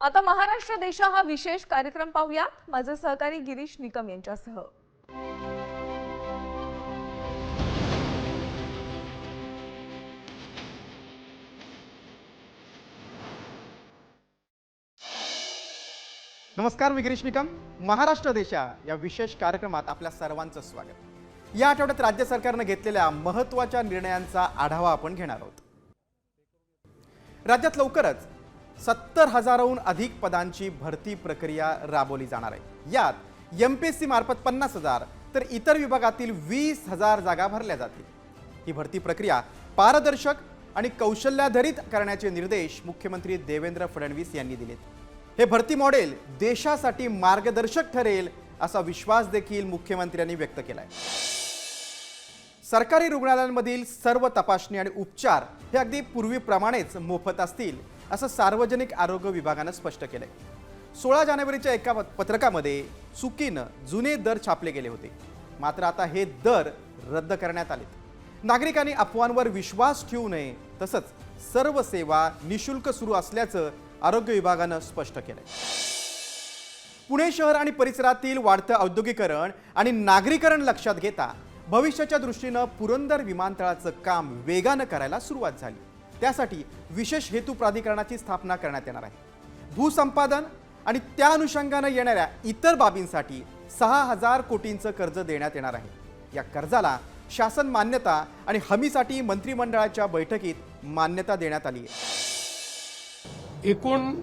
आता महाराष्ट्र देशा हा विशेष कार्यक्रम पाहूया माझे सहकारी गिरीश निकम यांच्यासह। नमस्कार, मी गिरीश निकम। महाराष्ट्र देशा या विशेष कार्यक्रमात आपल्या सर्वांचं स्वागत। या आठवड्यात राज्य सरकारने घेतलेल्या महत्त्वाच्या निर्णयांचा आढावा आपण घेणार आहोत। राज्यात लवकरच 70,000हून अधिक पदांची भरती प्रक्रिया राबवली जाणार आहे। यात एमपीएससी मार्फत 50,000 तर इतर विभागातील 20,000 जागा भरल्या जातील। ही भरती प्रक्रिया पारदर्शक आणि कौशल्याधारित करण्याचे निर्देश मुख्यमंत्री देवेंद्र फडणवीस यांनी दिलेत। हे भरती मॉडेल देशासाठी मार्गदर्शक ठरेल असा विश्वास देखील मुख्यमंत्र्यांनी व्यक्त केलाय। सरकारी रुग्णालयांमधील सर्व तपासणी आणि उपचार हे अगदी पूर्वीप्रमाणेच मोफत असतील असं सार्वजनिक आरोग्य विभागाने स्पष्ट केलंय। 16 जानेवारीच्या एका पत्रकामध्ये चुकीनं जुने दर छापले गेले होते, मात्र आता हे दर रद्द करण्यात आलेत। नागरिकांनी अफवांवर विश्वास ठेवू नये, तसंच सर्व सेवा निशुल्क सुरू असल्याचं आरोग्य विभागाने स्पष्ट केलंय। पुणे शहर आणि परिसरातील वाढतं औद्योगिकरण आणि नागरीकरण लक्षात घेता भविष्याच्या दृष्टीने पुरंदर विमानतळाचं काम वेगाने करायला सुरुवात झाली। त्यासाठी विशेष हेतू प्राधिकरणाची स्थापना करण्यात येणार आहे। भूसंपादन आणि त्या अनुषंगाने येणाऱ्या इतर बाबींसाठी 6,000 कोटींचं कर्ज देण्यात येणार आहे। या कर्जाला शासन मान्यता आणि हमीसाठी मंत्रिमंडळाच्या बैठकीत मान्यता देण्यात आली आहे। एकूण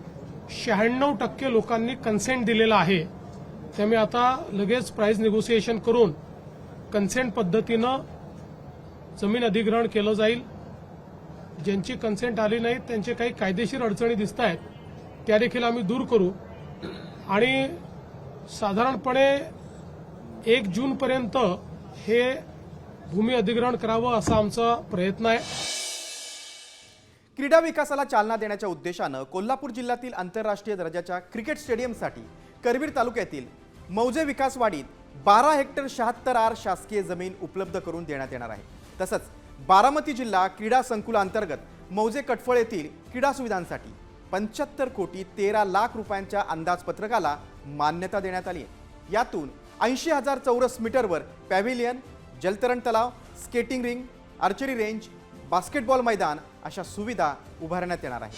96% लोकांनी कन्सेंट दिलेला आहे। त्यामुळे आता लगेच प्राइस निगोसिएशन करून कन्सेंट पद्धतीनं जमीन अधिग्रहण केलं जाईल। ज्यांची कन्सेंट आली नाही त्यांचे काही कायदेशीर अडचणी दिसत आहेत, त्या देखील आम्ही दूर करू आणि साधारणपणे 1 जूनपर्यंत हे भूमी अधिग्रहण करावं असा आमचा प्रयत्न आहे। क्रीडा विकासाला चालना देण्याच्या उद्देशाने कोल्हापूर जिल्ह्यातील आंतरराष्ट्रीय दर्जाच्या क्रिकेट स्टेडियमसाठी करवीर तालुक्यातील मौजे विकासवाडीत 12 हेक्टर 76 शासकीय जमीन उपलब्ध करून देण्यात येणार आहे। तसंच बारामती जिल्हा क्रीडा संकुलांतर्गत मौजे कटफळ येथील क्रीडा सुविधांसाठी 75 कोटी 13 लाख रुपयांच्या अंदाजपत्रकाला मान्यता देण्यात आली आहे। यातून 80,000 चौरस मीटरवर पॅव्हिलियन, जलतरण तलाव, skating ring, archery range, basketball मैदान अशा सुविधा उभारण्यात येणार आहेत।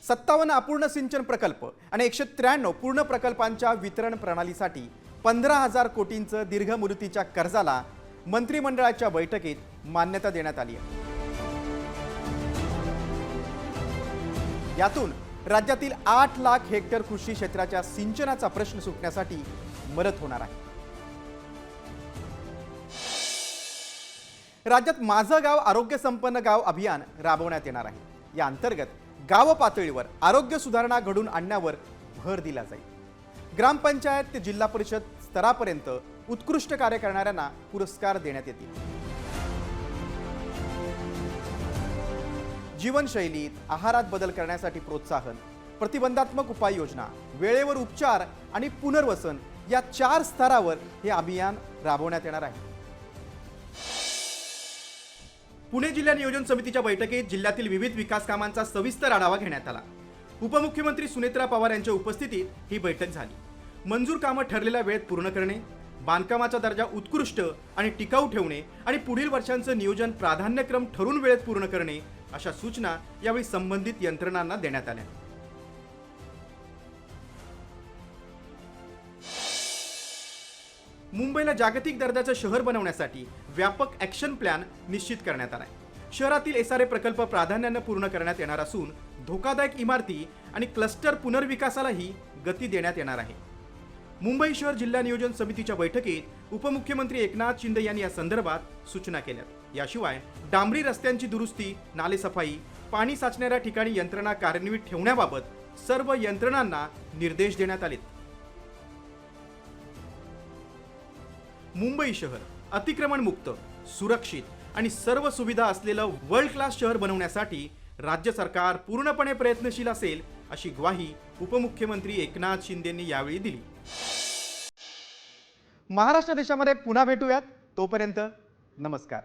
57 अपूर्ण सिंचन प्रकल्प आणि 193 पूर्ण प्रकल्पांच्या वितरण प्रणालीसाठी 15,000 कोटींचं दीर्घ मुदतीच्या कर्जाला मंत्रिमंडळाच्या बैठकीत मान्यता देण्यात आली आहे। यातून राज्यातील 8 लाख हेक्टर कृषी क्षेत्राच्या सिंचनाचा प्रश्न सुटण्यासाठी मदत होणार आहे। राज्यात माझं गाव आरोग्य संपन्न गाव अभियान राबवण्यात येणार आहे। या अंतर्गत गाव पातळीवर आरोग्य सुधारणा घडून आणण्यावर भर दिला जाईल। ग्रामपंचायत ते जिल्हा परिषद स्तरापर्यंत उत्कृष्ट कार्य करणाऱ्यांना पुरस्कार देण्यात येतील। जीवनशैलीत आहारात बदल करण्यासाठी प्रोत्साहन, प्रतिबंधात्मक उपाययोजना, वेळेवर उपचार आणि पुनर्वसन या 4 स्तरावर हे अभियान राबवण्यात येणार आहे। पुणे जिल्हा नियोजन समितीच्या बैठकीत जिल्ह्यातील विविध विकास कामांचा सविस्तर आढावा घेण्यात आला। उपमुख्यमंत्री सुनेत्रा पवार यांच्या उपस्थितीत ही बैठक झाली। मंजूर कामं ठरलेल्या वेळेत पूर्ण करणे, बांधकामाचा दर्जा उत्कृष्ट आणि टिकाऊ ठेवणे आणि पुढील वर्षांचं नियोजन प्राधान्यक्रम ठरवून वेळेत पूर्ण करणे अशा सूचना यावेळी संबंधित यंत्रणांना देण्यात आल्या। मुंबईला जागतिक दर्जाचं शहर बनवण्यासाठी व्यापक ॲक्शन प्लॅन निश्चित करण्यात आला आहे। शहरातील एसआरए प्रकल्प प्राधान्याने पूर्ण करण्यात येणार असून धोकादायक इमारती आणि क्लस्टर पुनर्विकासालाही गती देण्यात येणार आहे। मुंबई शहर जिल्हा नियोजन समितीच्या बैठकीत उपमुख्यमंत्री एकनाथ शिंदे यांनी या संदर्भात सूचना केल्या। याशिवाय डांबरी रस्त्यांची दुरुस्ती, नालेसफाई, पाणी साचणाऱ्या ठिकाणी यंत्रणा कार्यान्वित ठेवण्याबाबत सर्व यंत्रणांना निर्देश देण्यात आलेत। मुंबई शहर अतिक्रमण मुक्त, सुरक्षित आणि सर्व सुविधा असलेलं वर्ल्ड क्लास शहर बनवण्यासाठी राज्य सरकार पूर्णपणे प्रयत्नशील असेल अशी ग्वाही उपमुख्यमंत्री एकनाथ शिंदेंनी यावेळी दिली। महाराष्ट्र देशामध्ये पुन्हा भेटूयात, तोपर्यंत नमस्कार।